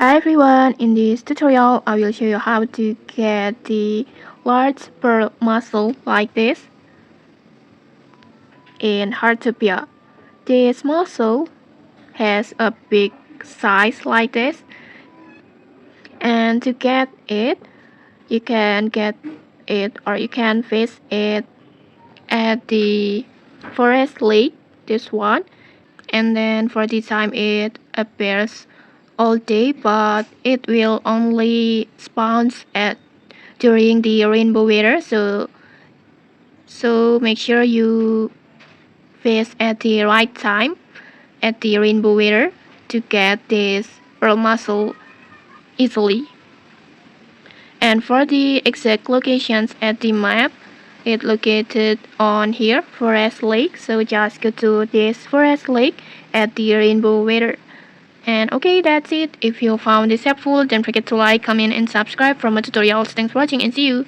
Hi everyone, in this tutorial I will show you how to get the large pearl mussel like this in Heartopia. This mussel has a big size like this, and to get it, you can get it or you can fish it at the forest lake, this one. And then for the time it appears all day, but it will only spawn at during the rainbow weather, so make sure you fish at the right time at the rainbow weather to get this pearl mussel easily. And for the exact locations at the map, it located on here, Forest Lake. So just go to this Forest Lake at the rainbow weather. And okay, that's it. If you found this helpful, don't forget to like, comment, and subscribe for more tutorials. Thanks for watching and see you.